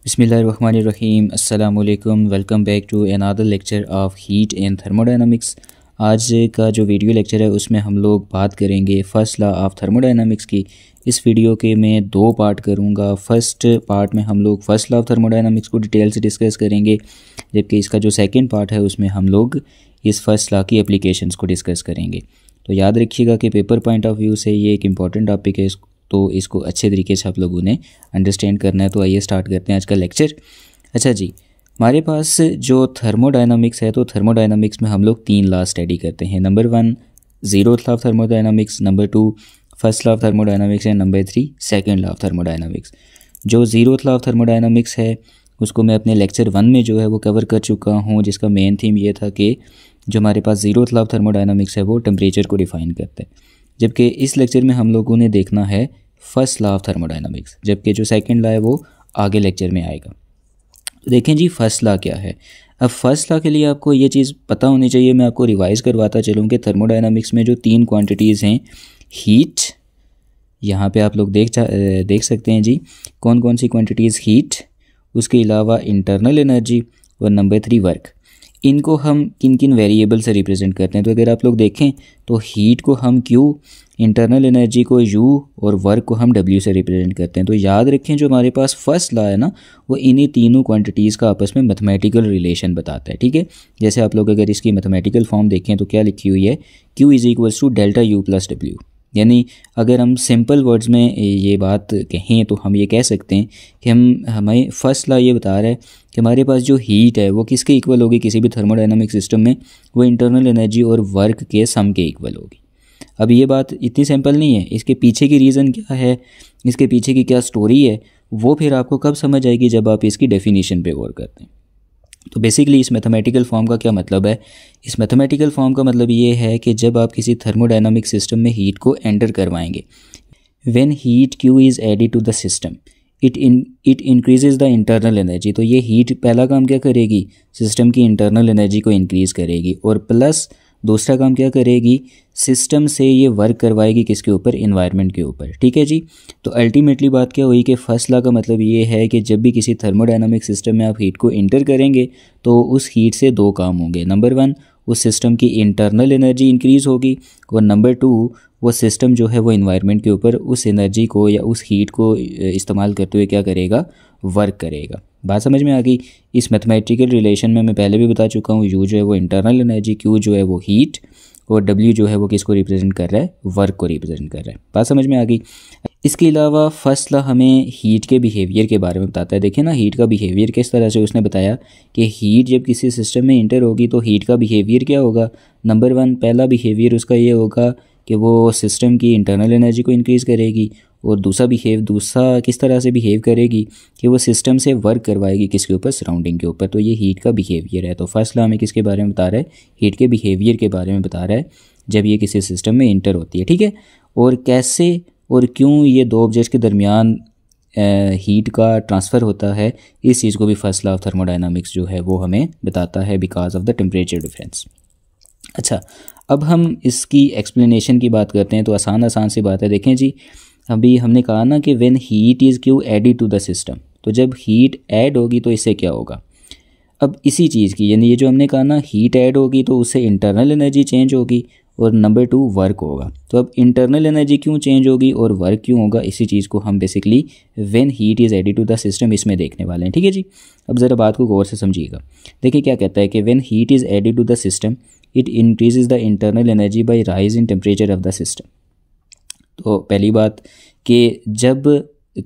बिस्मिल्लाहिर्रहमानिर्रहीम अस्सलामुअलैकुम। Welcome back to another lecture of heat and thermodynamics. आज का जो वीडियो लेक्चर है उसमें हम लोग बात करेंगे फर्स्ट लॉ ऑफ थर्मोडायनामिक्स की। इस वीडियो के मैं दो पार्ट करूंगा। फर्स्ट पार्ट में हम लोग फर्स्ट लॉ ऑफ थर्मोडायनामिक्स को डिटेल से डिस्कस करेंगे, जबकि इसका जो सेकंड पार्ट है उसमें हम लोग इस फर्स्ट लॉ की एप्लीकेशंस को डिस्कस करेंगे। तो याद रखिएगा कि पेपर पॉइंट ऑफ व्यू से ये एक इम्पॉर्टेंट टॉपिक है, तो इसको अच्छे तरीके से आप लोगों ने अंडरस्टैंड करना है। तो आइए स्टार्ट करते हैं आज का लेक्चर। अच्छा जी, हमारे पास जो थर्मोडायनामिक्स है, तो थर्मोडायनामिक्स में हम लोग तीन लॉ स्टडी करते हैं। Number 1 zeroth law of thermodynamics, number 2 first law of thermodynamics and number 3 second law of thermodynamics. जो जीरोथ लॉ ऑफ थर्मोडायनामिक्स है उसको मैं अपने लेक्चर 1 में जो है वो कवर कर चुका हूँ, जिसका मेन थीम ये था कि जो हमारे पास जीरोथ लॉ ऑफ थर्मोडायनामिक्स है वो टेम्परेचर को डिफ़ाइन करता है, जबकि इस लेक्चर में हम लोगों ने देखना है फर्स्ट लॉ ऑफ थर्मोडायनामिक्स, जबकि जो सेकंड लॉ है वो आगे लेक्चर में आएगा। तो देखें जी, फर्स्ट लॉ क्या है। अब फर्स्ट लॉ के लिए आपको ये चीज़ पता होनी चाहिए, मैं आपको रिवाइज़ करवाता चलूँ कि थर्मोडायनामिक्स में जो तीन क्वांटिटीज़ हैं, हीट, यहाँ पे आप लोग देख सकते हैं जी कौन कौन सी क्वांटिटीज़, हीट, उसके अलावा इंटरनल एनर्जी और नंबर 3 वर्क। इनको हम किन किन वेरिएबल से रिप्रेजेंट करते हैं। तो अगर आप लोग देखें तो हीट को हम Q, इंटरनल एनर्जी को U और वर्क को हम W से रिप्रेजेंट करते हैं। तो याद रखें जो हमारे पास फर्स्ट लॉ है ना, वो इन्हीं तीनों क्वांटिटीज़ का आपस में मैथमेटिकल रिलेशन बताता है। ठीक है, जैसे आप लोग अगर इसकी मैथमेटिकल फॉर्म देखें तो क्या लिखी हुई है, Q is equals to delta U plus W। यानी अगर हम सिंपल वर्ड्स में ये बात कहें तो हम ये कह सकते हैं कि हमें फर्स्ट लॉ ये बता रहा है कि हमारे पास जो हीट है वो किसके इक्वल होगी किसी भी थर्मोडायनामिक सिस्टम में, वो इंटरनल एनर्जी और वर्क के सम के इक्वल होगी। अब ये बात इतनी सिंपल नहीं है, इसके पीछे की रीज़न क्या है, इसके पीछे की क्या स्टोरी है, वो फिर आपको कब समझ आएगी, जब आप इसकी डेफिनेशन पे गौर करते हैं। तो बेसिकली इस मैथमेटिकल फॉर्म का क्या मतलब है। इस मैथमेटिकल फॉर्म का मतलब ये है कि जब आप किसी थर्मोडायनामिक सिस्टम में हीट को एंटर करवाएंगे, when heat Q is added to the system it increases the internal energy. तो ये हीट पहला काम क्या करेगी, सिस्टम की इंटरनल एनर्जी को इंक्रीज़ करेगी, और प्लस दूसरा काम क्या करेगी, सिस्टम से ये वर्क करवाएगी किसके ऊपर, इन्वायरमेंट के ऊपर। ठीक है जी। तो अल्टीमेटली बात क्या हुई कि फर्स्ट लॉ का मतलब ये है कि जब भी किसी थर्मोडायनामिक सिस्टम में आप हीट को इंटर करेंगे तो उस हीट से दो काम होंगे। नंबर 1, उस सिस्टम की इंटरनल एनर्जी इंक्रीज़ होगी, और नंबर 2, वो सिस्टम जो है वो इन्वायरमेंट के ऊपर उस एनर्जी को या उस हीट को इस्तेमाल करते हुए क्या करेगा, वर्क करेगा। बात समझ में आ गई। इस मैथमेटिकल रिलेशन में मैं पहले भी बता चुका हूँ, U जो है वो इंटरनल एनर्जी, Q जो है वो हीट, और W जो है वो किसको रिप्रेजेंट कर रहा है, वर्क को रिप्रेजेंट कर रहा है। बात समझ में आ गई। इसके अलावा फर्स्ट लॉ हमें हीट के बिहेवियर के बारे में बताता है। देखिए ना, हीट का बिहेवियर किस तरह से उसने बताया कि हीट जब किसी सिस्टम में इंटर होगी तो हीट का बिहेवियर क्या होगा। नंबर 1, पहला बिहेवियर उसका ये होगा कि वो सिस्टम की इंटरनल एनर्जी को इंक्रीज़ करेगी, और दूसरा किस तरह से बिहेव करेगी कि वो सिस्टम से वर्क करवाएगी किसके ऊपर, सराउंडिंग के ऊपर। तो ये हीट का बिहेवियर है। तो फर्स्ट लॉ हमें किसके बारे में बता रहा है, हीट के बिहेवियर के बारे में बता रहा है जब ये किसी सिस्टम में इंटर होती है। ठीक है, और कैसे और क्यों ये दो ऑब्जेक्ट्स के दरमियान हीट का ट्रांसफ़र होता है, इस चीज़ को भी फर्स्ट लॉ ऑफ थर्मोडायनामिक्स जो है वो हमें बताता है, because of the temperature difference. अच्छा, अब हम इसकी एक्सप्लेनेशन की बात करते हैं। तो आसान सी बात है। देखें जी, अभी हमने कहा ना कि when heat is Q added to the system, तो जब हीट ऐड होगी तो इससे क्या होगा। अब इसी चीज़ की, यानी ये जो हमने कहा ना, हीट ऐड होगी तो उससे इंटरनल एनर्जी चेंज होगी, और नंबर 2 वर्क होगा। तो अब इंटरनल एनर्जी क्यों चेंज होगी और वर्क क्यों होगा, इसी चीज़ को हम basically when heat is added to the system इसमें देखने वाले हैं। ठीक है जी। अब ज़रा बात को गौर से समझिएगा। देखिए क्या कहता है कि when heat is added to the system it increases the internal energy by rise in temperature of the system. तो पहली बात कि जब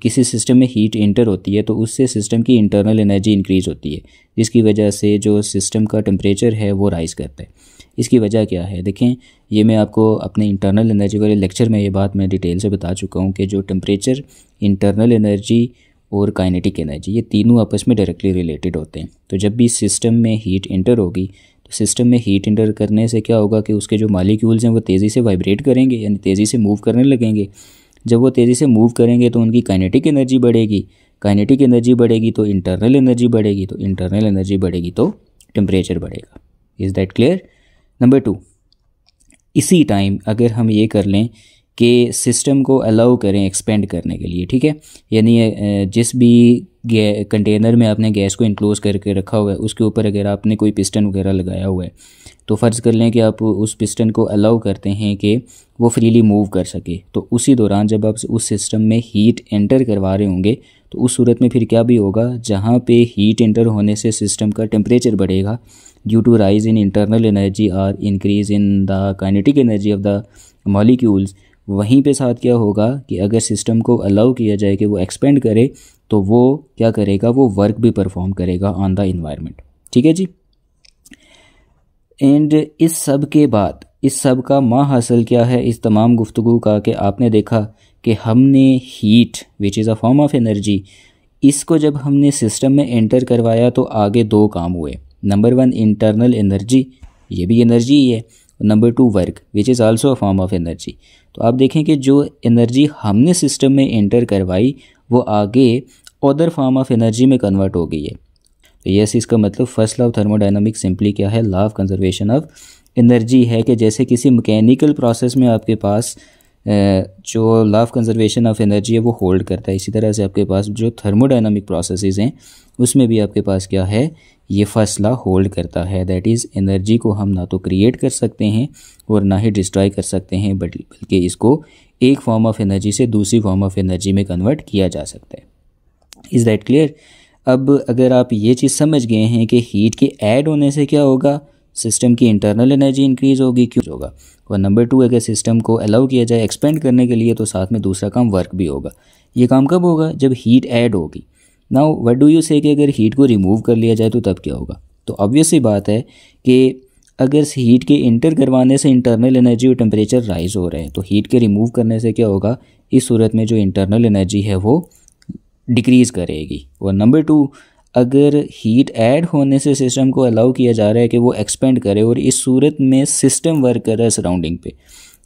किसी सिस्टम में हीट इंटर होती है तो उससे सिस्टम की इंटरनल एनर्जी इंक्रीज़ होती है, जिसकी वजह से जो सिस्टम का टेम्परेचर है वो राइज़ करता है। इसकी वजह क्या है, देखें, ये मैं आपको अपने इंटरनल एनर्जी वाले लेक्चर में ये बात मैं डिटेल से बता चुका हूँ कि जो टेम्परेचर, इंटरनल एनर्जी और काइनेटिक एनर्जी, ये तीनों आपस में डायरेक्टली रिलेटेड होते हैं। तो जब भी सिस्टम में हीट इंटर होगी तो सिस्टम में हीट इंटर करने से क्या होगा कि उसके जो मॉलिक्यूल्स हैं वो तेज़ी से वाइब्रेट करेंगे, यानी तेज़ी से मूव करने लगेंगे। जब वो तेज़ी से मूव करेंगे तो उनकी काइनेटिक एनर्जी बढ़ेगी, काइनेटिक एनर्जी बढ़ेगी तो इंटरनल एनर्जी बढ़ेगी, तो इंटरनल एनर्जी बढ़ेगी तो टेम्परेचर बढ़ेगा। Is that clear. नंबर 2, इसी टाइम अगर हम ये कर लें कि सिस्टम को अलाउ करें एक्सपेंड करने के लिए, ठीक है, यानी जिस भी कंटेनर में आपने गैस को इनक्लोज करके रखा हुआ है, उसके ऊपर अगर आपने कोई पिस्टन वगैरह लगाया हुआ है तो फ़र्ज़ कर लें कि आप उस पिस्टन को अलाउ करते हैं कि वो फ्रीली मूव कर सके, तो उसी दौरान जब आप उस सिस्टम में हीट एंटर करवा रहे होंगे तो उस सूरत में फिर क्या भी होगा, जहाँ पे हीट एंटर होने से सिस्टम का टेम्परेचर बढ़ेगा due to rise in internal energy और increase in the kinetic energy of the molecules, वहीं पे साथ क्या होगा कि अगर सिस्टम को अलाउ किया जाए कि वो एक्सपेंड करे तो वो क्या करेगा, वो वर्क भी परफॉर्म करेगा ऑन द इन्वायरमेंट। ठीक है जी। एंड इस सब के बाद इस सब का माहासिल क्या है इस तमाम गुफ्तगू का, कि आपने देखा कि हमने heat which is a form of energy, इसको जब हमने सिस्टम में एंटर करवाया तो आगे दो काम हुए। नंबर 1 इंटरनल एनर्जी, ये भी एनर्जी ही है। Number 2 work which is also a form of energy. तो आप देखें कि जो एनर्जी हमने सिस्टम में एंटर करवाई वो आगे अदर फॉर्म ऑफ एनर्जी में कन्वर्ट हो गई है। तो यस, इसका मतलब first law of thermodynamics simply क्या है, law of conservation of energy है कि जैसे किसी मैकेनिकल प्रोसेस में आपके पास जो law of conservation of energy है वो होल्ड करता है, इसी तरह से आपके पास जो थर्मोडायनामिक प्रोसेसेस हैं उसमें भी आपके पास क्या है, ये फर्स्ट लॉ होल्ड करता है। दैट इज़ एनर्जी को हम ना तो क्रिएट कर सकते हैं और ना ही डिस्ट्रॉय कर सकते हैं, बल्कि इसको एक फॉर्म ऑफ एनर्जी से दूसरी फॉर्म ऑफ एनर्जी में कन्वर्ट किया जा सकता है। Is that clear? अब अगर आप ये चीज़ समझ गए हैं कि हीट के ऐड होने से क्या होगा, सिस्टम की इंटरनल एनर्जी इंक्रीज़ होगी, क्यों होगा, और नंबर 2 अगर सिस्टम को अलाउ किया जाए एक्सपेंड करने के लिए तो साथ में दूसरा काम वर्क भी होगा। ये काम कब होगा, जब हीट ऐड होगी। नाउ व्हाट डू यू से कि अगर हीट को रिमूव कर लिया जाए तो तब क्या होगा। तो ऑब्वियस सी बात है कि अगर हीट के इंटर करवाने से इंटरनल एनर्जी और टेम्परेचर राइज हो रहे हैं तो हीट के रिमूव करने से क्या होगा, इस सूरत में जो इंटरनल एनर्जी है वो डिक्रीज़ करेगी। और नंबर 2 अगर हीट ऐड होने से सिस्टम को अलाउ किया जा रहा है कि वो एक्सपेंड करे और इस सूरत में सिस्टम वर्क कर रहा है सराउंडिंग पे,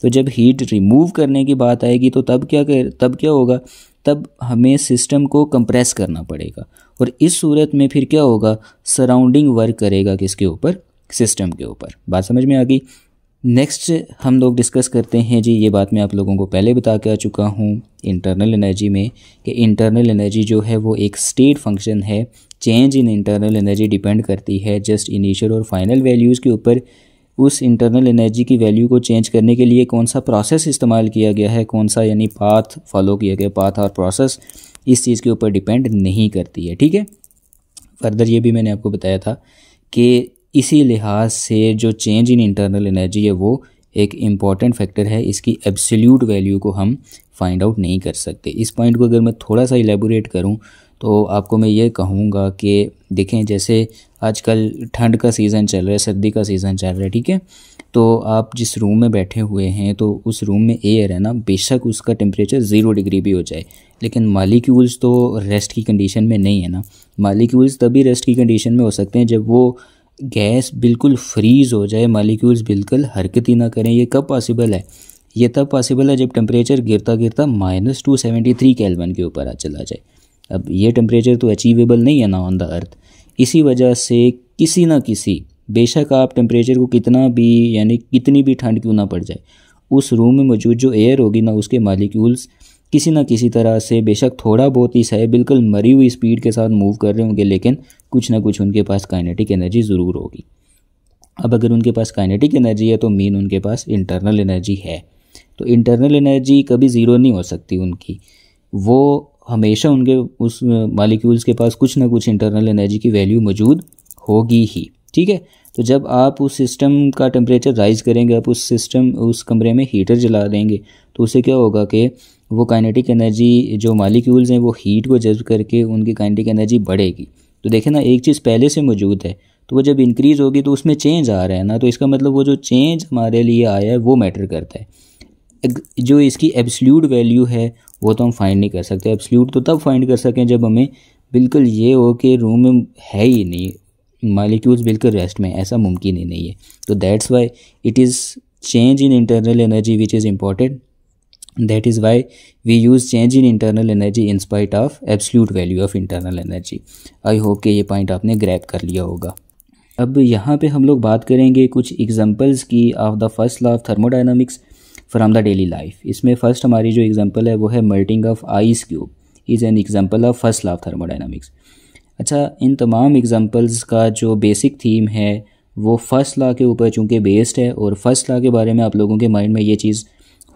तो जब हीट रिमूव करने की बात आएगी तो तब क्या होगा, तब हमें सिस्टम को कंप्रेस करना पड़ेगा और इस सूरत में फिर क्या होगा, सराउंडिंग वर्क करेगा किसके ऊपर, सिस्टम के ऊपर। बात समझ में आ गई। नेक्स्ट हम लोग डिस्कस करते हैं जी, ये बात मैं आप लोगों को पहले बता के आ चुका हूँ इंटरनल एनर्जी में कि इंटरनल एनर्जी जो है वो एक स्टेट फंक्शन है। Change in internal energy depend करती है जस्ट इनिशियल और फाइनल वैल्यूज़ के ऊपर। उस इंटरनल एनर्जी की वैल्यू को चेंज करने के लिए कौन सा प्रोसेस इस्तेमाल किया गया है, कौन सा यानी पाथ फॉलो किया गया, पाथ और प्रोसेस इस चीज़ के ऊपर डिपेंड नहीं करती है। ठीक है। फर्दर ये भी मैंने आपको बताया था कि इसी लिहाज से जो चेंज इन इंटरनल एनर्जी है वो एक इम्पॉर्टेंट फैक्टर है, इसकी एब्सोल्यूट वैल्यू को हम फाइंड आउट नहीं कर सकते। इस पॉइंट को अगर मैं थोड़ा सा इलेबोरेट करूं तो आपको मैं ये कहूँगा कि देखें जैसे आजकल ठंड का सीज़न चल रहा है, सर्दी का सीज़न चल रहा है, ठीक है, तो आप जिस रूम में बैठे हुए हैं तो उस रूम में एयर है ना, बेशक उसका टेम्परेचर 0 डिग्री भी हो जाए लेकिन मालिक्यूल्स तो रेस्ट की कंडीशन में नहीं है ना। मालिक्यूल्स तभी रेस्ट की कंडीशन में हो सकते हैं जब वो गैस बिल्कुल फ्रीज़ हो जाए, मालिक्यूल्स बिल्कुल हरकत ही ना करें। ये कब पॉसिबल है, ये तब पॉसिबल है जब टेम्परेचर गिरता गिरता -273 केल्विन के ऊपर आ चला जाए। अब ये टेम्परेचर तो अचीवेबल नहीं है ना ऑन द अर्थ। इसी वजह से किसी ना किसी, बेशक आप टेम्परेचर को कितना भी यानी कितनी भी ठंड क्यों ना पड़ जाए, उस रूम में मौजूद जो एयर होगी ना उसके मालिक्यूल्स किसी ना किसी तरह से बेशक थोड़ा बहुत ही सही बिल्कुल मरी हुई स्पीड के साथ मूव कर रहे होंगे लेकिन कुछ ना कुछ उनके पास काइनेटिक एनर्जी ज़रूर होगी। अब अगर उनके पास काइनेटिक एनर्जी है तो मीन उनके पास इंटरनल एनर्जी है। तो इंटरनल एनर्जी कभी ज़ीरो नहीं हो सकती उनकी, वो हमेशा उनके उस मालिक्यूल्स के पास कुछ ना कुछ इंटरनल एनर्जी की वैल्यू मौजूद होगी ही। ठीक है। तो जब आप उस सिस्टम का टेम्परेचर राइज़ करेंगे, आप उस कमरे में हीटर जला देंगे तो उससे क्या होगा कि वो काइनेटिक एनर्जी जो मालिक्यूल्स हैं वो हीट को जज्ब करके उनकी काइनेटिक एनर्जी बढ़ेगी। तो देखें ना, एक चीज़ पहले से मौजूद है तो वो जब इंक्रीज़ होगी तो उसमें चेंज आ रहा है ना, तो इसका मतलब वो जो चेंज हमारे लिए आया है वो मैटर करता है। जो इसकी एब्सोल्यूट वैल्यू है वो तो हम फाइंड नहीं कर सकते। एब्सोल्यूट तो तब फाइंड कर सकें जब हमें बिल्कुल ये हो कि रूम में है ही नहीं, मालिक्यूल्स बिल्कुल रेस्ट में, ऐसा मुमकिन ही नहीं है। तो that's why it is change in internal energy which is important. That is why we use change in internal energy in spite of absolute value of internal energy. I hope कि ये point आपने grab कर लिया होगा। अब यहाँ पे हम लोग बात करेंगे कुछ एग्जांपल्स की of the first law of thermodynamics from the daily life. इसमें फ़र्स्ट हमारी जो एग्जांपल है वो है melting of ice cube is an example of first law of thermodynamics. अच्छा, इन तमाम एग्जांपल्स का जो बेसिक थीम है वो फर्स्ट लॉ के ऊपर चूँकि बेस्ड है, और फर्स्ट लॉ के बारे में आप लोगों के माइंड में ये चीज़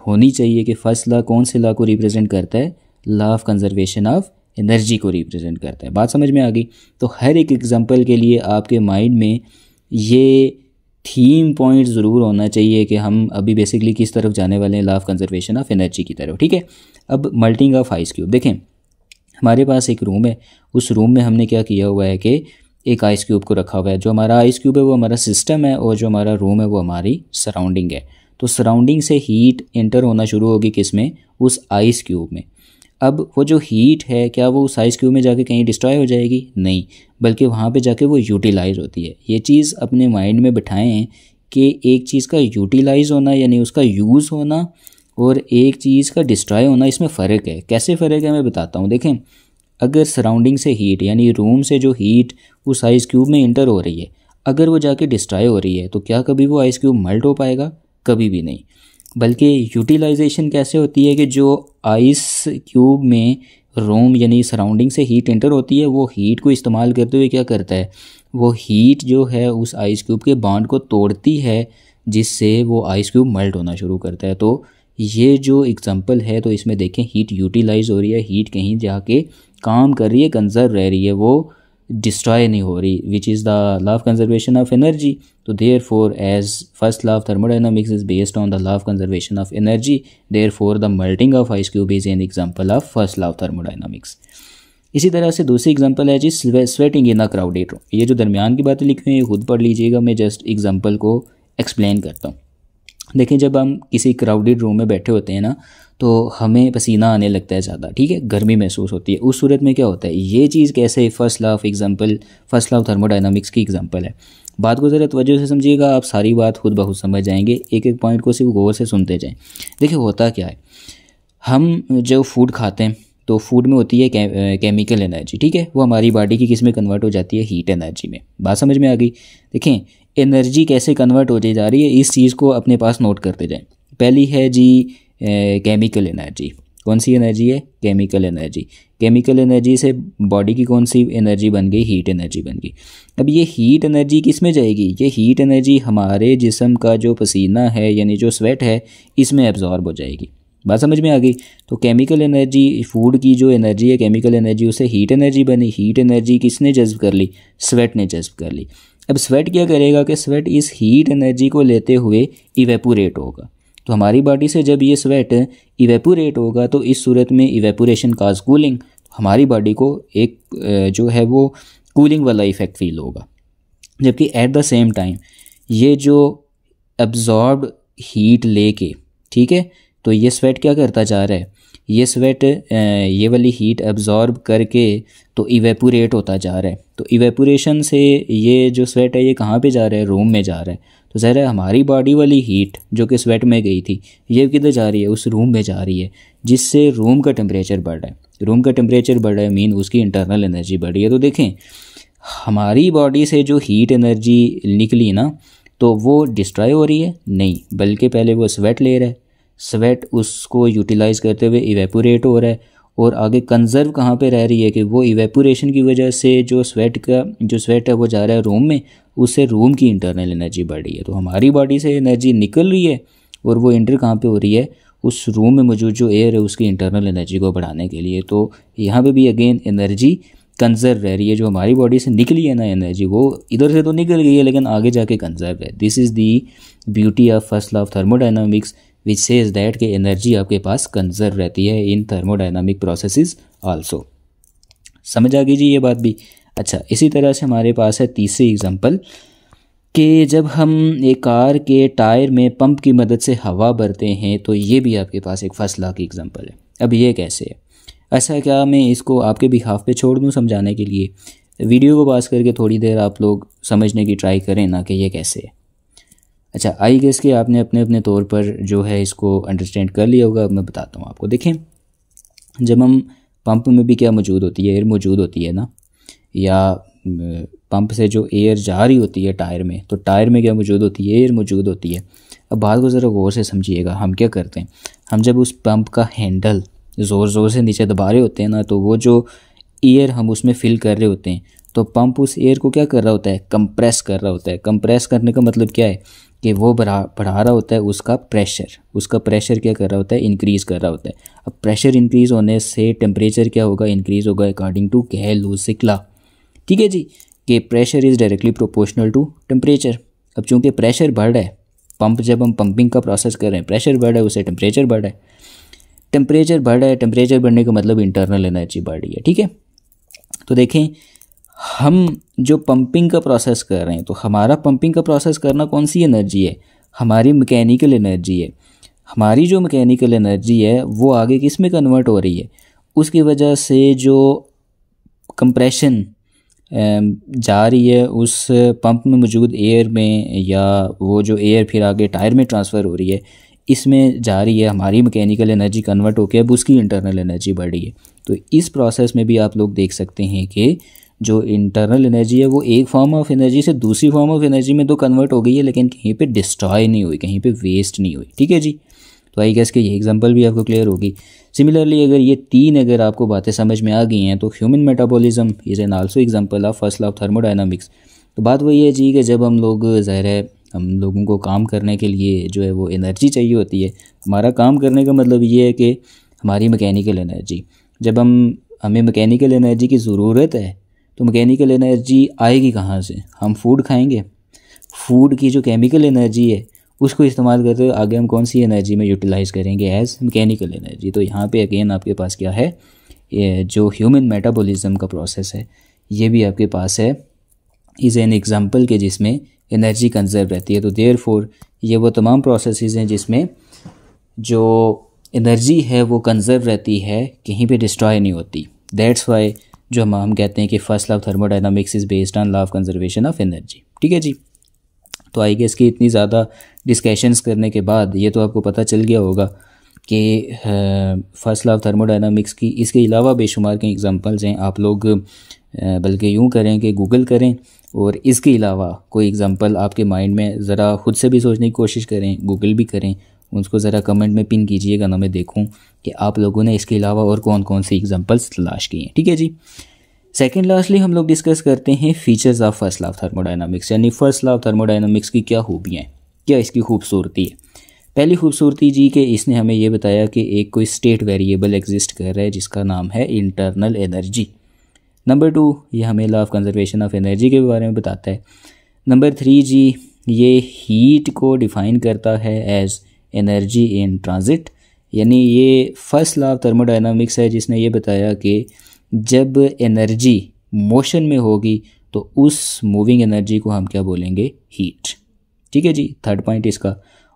होनी चाहिए कि फर्स्ट लॉ कौन से लॉ को रिप्रेजेंट करता है, law of conservation of energy को रिप्रेजेंट करता है। बात समझ में आ गई? तो हर एक एग्जांपल के लिए आपके माइंड में ये थीम पॉइंट ज़रूर होना चाहिए कि हम अभी बेसिकली किस तरफ जाने वाले हैं, law of conservation of energy की तरफ। ठीक है, अब मेल्टिंग ऑफ आइस क्यूब देखें। हमारे पास एक रूम है, उस रूम में हमने क्या किया हुआ है कि एक आइस क्यूब को रखा हुआ है। जो हमारा आइस क्यूब है वो हमारा सिस्टम है, और जो हमारा रूम है वो हमारी सराउंडिंग है। तो सराउंडिंग से हीट एंटर होना शुरू होगी किस में, उस आइस क्यूब में। अब वो जो हीट है क्या वो उस आइस क्यूब में जाके कहीं डिस्ट्रॉय हो जाएगी? नहीं, बल्कि वहाँ पे जाके वो यूटिलाइज होती है। ये चीज़ अपने माइंड में बिठाएं कि एक चीज़ का यूटिलाइज होना यानी उसका यूज़ होना, और एक चीज़ का डिस्ट्रॉय होना, इसमें फ़र्क है। कैसे फ़र्क है मैं बताता हूँ। देखें, अगर सराउंडिंग से हीट यानी रूम से जो हीट उस आइस क्यूब में इंटर हो रही है, अगर वो जाके डिस्ट्रॉय हो रही है तो क्या कभी वो आइस क्यूब मेल्ट हो पाएगा? कभी भी नहीं। बल्कि यूटिलाइजेशन कैसे होती है कि जो आइस क्यूब में रूम यानी सराउंडिंग से हीट एंटर होती है, वो हीट को इस्तेमाल करते हुए क्या करता है, वो हीट जो है उस आइस क्यूब के बॉन्ड को तोड़ती है, जिससे वो आइस क्यूब मेल्ट होना शुरू करता है। तो ये जो एग्जांपल है, तो इसमें देखें हीट यूटिलाइज हो रही है, हीट कहीं जाके काम कर रही है, कंजर्व रह रही है, वो डिस्ट्रॉय नहीं हो रही, which is the law of conservation of energy. तो therefore as first law of thermodynamics is based on the law of conservation of energy, therefore the melting of ice cube is an example of first law of thermodynamics. इसी तरह से दूसरी example है जी sweating in a crowded room. ये जो दरमियान की बातें लिखी हुई हैं खुद पढ़ लीजिएगा, मैं जस्ट एग्जांपल को एक्सप्लेन करता हूँ। देखें, जब हम किसी क्राउडेड रूम में बैठे होते हैं ना, तो हमें पसीना आने लगता है ज़्यादा, ठीक है, गर्मी महसूस होती है। उस सूरत में क्या होता है, ये चीज़ कैसे फर्स्ट लॉ ऑफ थर्मोडायनामिक्स की एग्जांपल है। बात को ज़रा तवज्जो से समझिएगा, आप सारी बात खुद ब खुद समझ जाएंगे। एक एक पॉइंट को सिर्फ गौर से सुनते जाएं। देखिए होता क्या है, हम जब फूड खाते हैं तो फूड में होती है केमिकल एनर्जी, ठीक है, वो हमारी बॉडी की किस में कन्वर्ट हो जाती है, हीट एनर्जी में। बात समझ में आ गई? देखें एनर्जी कैसे कन्वर्ट होती जा रही है, इस चीज़ को अपने पास नोट करते जाएं। पहली है जी केमिकल एनर्जी। कौन सी एनर्जी है? Chemical energy. केमिकल एनर्जी से बॉडी की कौन सी एनर्जी बन गई? हीट एनर्जी बन गई। अब ये हीट एनर्जी किस में जाएगी? ये हीट एनर्जी हमारे जिस्म का जो पसीना है यानी जो स्वेट है, इसमें एब्जॉर्ब हो जाएगी। बात समझ में आ गई? तो केमिकल एनर्जी, फूड की जो एनर्जी है केमिकल एनर्जी, उससे हीट एनर्जी बनी। हीट एनर्जी किसने जज्ब कर ली? स्वेट ने जज्ब कर ली। अब स्वेट क्या करेगा कि स्वेट इस हीट एनर्जी को लेते हुए इवेपोरेट होगा। तो हमारी बॉडी से जब ये स्वेट इवेपोरेट होगा तो इस सूरत में इवेपोरेशन काज कूलिंग, हमारी बॉडी को एक जो है वो कूलिंग वाला इफ़ेक्ट फील होगा। जबकि एट द सेम टाइम ये जो एब्जॉर्ब्ड हीट लेके, ठीक है, तो ये स्वेट क्या करता जा रहा है, ये स्वेट ये वाली हीट एब्जॉर्ब करके तो इवेपोरेट होता जा रहा है। तो इवेपोरेशन से ये जो स्वेट है ये कहाँ पे जा रहा है? रूम में जा रहा है। तो ज़रा हमारी बॉडी वाली हीट जो कि स्वेट में गई थी, ये किधर जा रही है? उस रूम में जा रही है, जिससे रूम का टेम्परेचर बढ़ रहा है। रूम का टेम्परेचर बढ़ रहा है मीन उसकी इंटरनल एनर्जी बढ़ रही है। तो देखें हमारी बॉडी से जो हीट एनर्जी निकली ना, तो वो डिस्ट्रॉय हो रही है? नहीं, बल्कि पहले वो स्वेट ले रहा है, स्वेट उसको यूटिलाइज़ करते हुए इवेपोरेट हो रहा है, और आगे कंजर्व कहाँ पे रह रही है कि वो इवेपोरेशन की वजह से जो स्वेट है वो जा रहा है रूम में, उससे रूम की इंटरनल एनर्जी बढ़ रही है। तो हमारी बॉडी से एनर्जी निकल रही है और वो इंटर कहाँ पे हो रही है? उस रूम में मौजूद जो एयर है उसकी इंटरनल एनर्जी को बढ़ाने के लिए। तो यहाँ पे भी अगेन एनर्जी कंजर्व रह रही है। जो हमारी बॉडी से निकली है ना एनर्जी, वो इधर से तो निकल गई है लेकिन आगे जाके कंजर्व है। This is the beauty of first law of thermodynamics which says that कि एनर्जी आपके पास कंजर्व रहती है इन थर्मोडायनामिक प्रोसेसेस आल्सो। समझ आ गई जी ये बात भी? अच्छा, इसी तरह से हमारे पास है तीसरी एग्जांपल कि जब हम एक कार के टायर में पंप की मदद से हवा भरते हैं, तो ये भी आपके पास एक फर्स्ट लॉ की एग्जांपल है। अब ये कैसे है? ऐसा क्या मैं इसको आपके बिहाफ पे छोड़ दूँ समझाने के लिए? वीडियो को पास करके थोड़ी देर आप लोग समझने की ट्राई करें ना कि ये कैसे है। अच्छा, आई गेस कि आपने अपने अपने तौर पर जो है इसको अंडरस्टैंड कर लिया होगा। अब मैं बताता हूँ आपको। देखें, जब हम पंप में भी क्या मौजूद होती है? एयर मौजूद होती है ना, या पंप से जो एयर जा रही होती है टायर में, तो टायर में क्या मौजूद होती है? एयर मौजूद होती है। अब बात को ज़रा गौर से समझिएगा। हम क्या करते हैं, हम जब उस पंप का हैंडल ज़ोर ज़ोर से नीचे दबा रहे होते हैं ना, तो वो जो एयर हम उसमें फिल कर रहे होते हैं, तो पंप उस एयर को क्या कर रहा होता है, कंप्रेस कर रहा होता है। कंप्रेस करने का मतलब क्या है कि वो बढ़ा रहा होता है उसका प्रेशर क्या कर रहा होता है, इंक्रीज़ कर रहा होता है। अब प्रेशर इंक्रीज़ होने से टेम्परेचर क्या होगा, इंक्रीज़ होगा अकॉर्डिंग टू गैलोसिक लॉ। ठीक है जी, कि pressure is directly proportional to temperature. अब चूँकि प्रेशर बढ़ रहा है, पंप जब हम पंपिंग का प्रोसेस कर रहे हैं, प्रेशर बढ़ रहा है, उससे टेम्परेचर बढ़ रहा है। टेम्परेचर बढ़ने का मतलब इंटरनल एनर्जी बढ़ रही है। ठीक है, तो देखें हम जो पंपिंग का प्रोसेस कर रहे हैं, तो हमारा पंपिंग का प्रोसेस करना कौन सी एनर्जी है, हमारी मैकेनिकल एनर्जी है। हमारी जो मैकेनिकल एनर्जी है वो आगे किस में कन्वर्ट हो रही है, उसकी वजह से जो कंप्रेशन जा रही है उस पंप में मौजूद एयर में, या वो जो एयर फिर आगे टायर में ट्रांसफ़र हो रही है, इसमें जा रही है, हमारी मैकेनिकल एनर्जी कन्वर्ट होकर अब उसकी इंटरनल एनर्जी बढ़ रही है। तो इस प्रोसेस में भी आप लोग देख सकते हैं कि जो इंटरनल एनर्जी है वो एक फॉर्म ऑफ एनर्जी से दूसरी फॉर्म ऑफ एनर्जी में तो कन्वर्ट हो गई है, लेकिन कहीं पे डिस्ट्रॉय नहीं हुई, कहीं पे वेस्ट नहीं हुई। ठीक है जी, तो आई गेस कि ये एग्जांपल भी आपको क्लियर होगी। सिमिलरली अगर ये तीन अगर आपको बातें समझ में आ गई हैं, तो human metabolism is an also example of first law of thermodynamics. तो बात वही है जी कि जब हम लोग, ज़ाहिर है हम लोगों को काम करने के लिए जो है वो एनर्जी चाहिए होती है। हमारा काम करने का मतलब ये है कि हमारी मैकेनिकल एनर्जी, जब हमें मैकेनिकल एनर्जी की ज़रूरत है, तो मैकेनिकल एनर्जी आएगी कहाँ से, हम फूड खाएंगे, फूड की जो केमिकल एनर्जी है उसको इस्तेमाल करते हुए आगे हम कौन सी एनर्जी में यूटिलाइज़ करेंगे, एज मैकेनिकल एनर्जी। तो यहाँ पे अगेन आपके पास क्या है, ये जो ह्यूमन मेटाबॉलिज्म का प्रोसेस है ये भी आपके पास है, इज़ एन एग्जांपल के जिसमें एनर्जी कंजर्व रहती है। तो देयरफॉर ये वो तमाम प्रोसेसेस हैं जिसमें जो एनर्जी है वो कंजर्व रहती है, कहीं पे डिस्ट्रॉय नहीं होती। दैट्स वाई जो हम कहते हैं कि first law of thermodynamics is based on law of conservation of energy. ठीक है जी, तो आई गेस कि इतनी ज़्यादा डिस्कशंस करने के बाद ये तो आपको पता चल गया होगा कि फर्स्ट लॉ ऑफ थर्मोडायनामिक्स की इसके अलावा बेशुमार के एग्जांपल्स हैं। आप लोग बल्कि यूँ करें कि गूगल करें और इसके अलावा कोई एग्जांपल आपके माइंड में ज़रा खुद से भी सोचने की कोशिश करें, गूगल भी करें, उसको ज़रा कमेंट में पिन कीजिएगा ना, मैं देखूं कि आप लोगों ने इसके अलावा और कौन कौन सी एग्जांपल्स तलाश किए हैं। ठीक है जी, सेकेंड लास्टली हम लोग डिस्कस करते हैं features of first law of thermodynamics, यानी फर्स्ट लॉ ऑफ थर्मोडायनामिक्स की क्या खूबियाँ हैं, क्या इसकी खूबसूरती है। पहली खूबसूरती जी कि इसने हमें ये बताया कि एक कोई स्टेट वेरिएबल एग्जिस्ट कर रहा है जिसका नाम है इंटरनल एनर्जी। नंबर 2, ये हमें law of conservation of energy के बारे में बताता है। नंबर 3 जी, ये हीट को डिफ़ाइन करता है एज एनर्जी इन ट्रांजिट, यानी ये फर्स्ट लॉ ऑफ थर्मोडायनामिक्स है जिसने ये बताया कि जब एनर्जी मोशन में होगी तो उस मूविंग एनर्जी को हम क्या बोलेंगे, हीट। ठीक है जी, थर्ड पॉइंट इसका।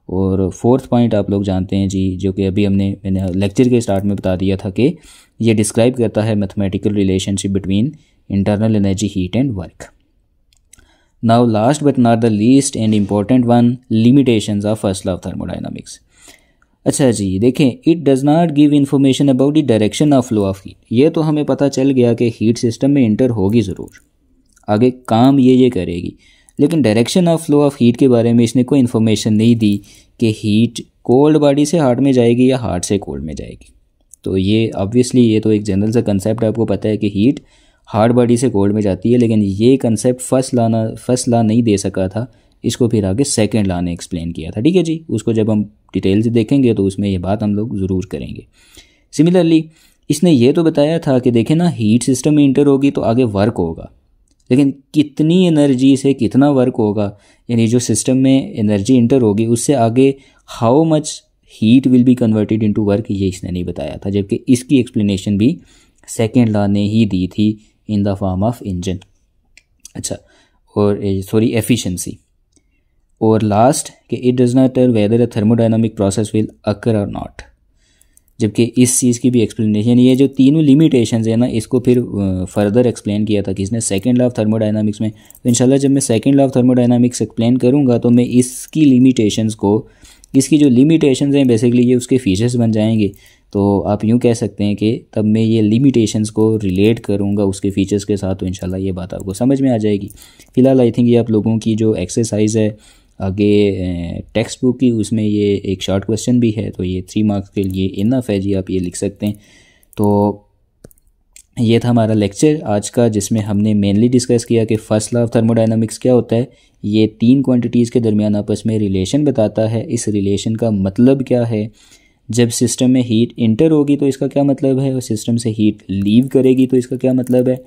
और फोर्थ पॉइंट आप लोग जानते हैं जी, जो कि अभी मैंने लेक्चर के स्टार्ट में बता दिया था कि ये डिस्क्राइब करता है mathematical relationship between internal energy, heat and work. Now last but not the least and important one, limitations of first law of thermodynamics. अच्छा जी, देखें, it does not give information about the direction of flow of heat. ये तो हमें पता चल गया कि heat system में इंटर होगी ज़रूर, आगे काम ये करेगी, लेकिन direction of flow of heat के बारे में इसने कोई इन्फॉर्मेशन नहीं दी कि हीट कोल्ड बॉडी से हार्ट में जाएगी या हार्ट से कोल्ड में जाएगी। तो ये ऑब्वियसली ये तो एक जनरल सा कंसेप्ट आपको पता है कि हीट हार्ड बॉडी से कोल्ड में जाती है, लेकिन ये कंसेप्ट फर्स्ट लॉ नहीं दे सका था, इसको फिर आगे सेकंड लॉ ने एक्सप्लेन किया था। ठीक है जी, उसको जब हम डिटेल से देखेंगे तो उसमें ये बात हम लोग ज़रूर करेंगे। सिमिलरली इसने ये तो बताया था कि देखें ना, हीट सिस्टम में इंटर होगी तो आगे वर्क होगा, लेकिन कितनी एनर्जी से कितना वर्क होगा, यानी जो सिस्टम में एनर्जी इंटर होगी उससे आगे how much heat will be converted into work, ये इसने नहीं बताया था, जबकि इसकी एक्सप्लेनेशन भी सेकेंड लॉ ने ही दी थी in the form of engine. अच्छा, और सॉरी एफिशिएंसी। और लास्ट कि it does not tell whether a thermodynamic process will occur or not, जबकि इस चीज़ की भी एक्सप्लेनेशन, ये जो तीनों लिमिटेशंस है ना, इसको फिर फर्दर एक्सप्लेन किया था किसने, सेकंड लॉ ऑफ थर्मोडायनामिक्स में। तो इंशाल्लाह जब मैं second law of thermodynamics explain करूँगा तो मैं इसकी लिमिटेशंस को, इसकी जो लिमिटेशंस हैं बेसिकली ये उसके फीचर्स बन जाएंगे। तो आप यूँ कह सकते हैं कि तब मैं ये लिमिटेशंस को रिलेट करूँगा उसके फीचर्स के साथ, तो इंशाल्लाह ये बात आपको समझ में आ जाएगी। फ़िलहाल आई थिंक ये आप लोगों की जो एक्सरसाइज है आगे टेक्स्ट बुक की उसमें ये एक शॉर्ट क्वेश्चन भी है, तो ये 3 मार्क्स के लिए इनफ है जी, आप ये लिख सकते हैं। तो ये था हमारा लेक्चर आज का, जिसमें हमने मेनली डिस्कस किया कि फर्स्ट लॉ ऑफ थर्मोडायनामिक्स क्या होता है। ये 3 क्वांटिटीज़ के दरमियान आपस में रिलेशन बताता है। इस रिलेशन का मतलब क्या है, जब सिस्टम में हीट इंटर होगी तो इसका क्या मतलब है, और सिस्टम से हीट लीव करेगी तो इसका क्या मतलब है।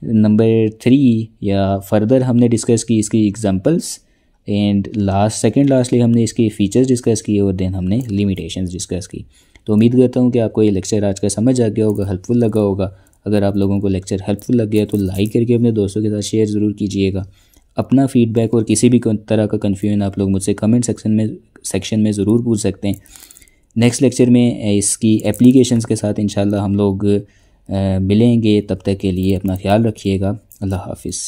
नंबर 3 या फर्दर हमने डिस्कस की इसकी एग्जांपल्स, एंड सेकंड लास्टली हमने इसके फीचर्स डिस्कस किए, और देन हमने लिमिटेशंस डिस्कस की। तो उम्मीद करता हूँ कि आपको ये लेक्चर आज का समझ आ गया होगा, हेल्पफुल लगा होगा। अगर आप लोगों को लेक्चर हेल्पफुल लग गया तो लाइक करके अपने दोस्तों के साथ शेयर ज़रूर कीजिएगा। अपना फीडबैक और किसी भी तरह का कन्फ्यूजन आप लोग मुझसे कमेंट सेक्शन में ज़रूर पूछ सकते हैं। नेक्स्ट लेक्चर में इसकी एप्लीकेशंस के साथ इंशाल्लाह हम लोग मिलेंगे। तब तक के लिए अपना ख्याल रखिएगा। अल्लाह हाफिज़।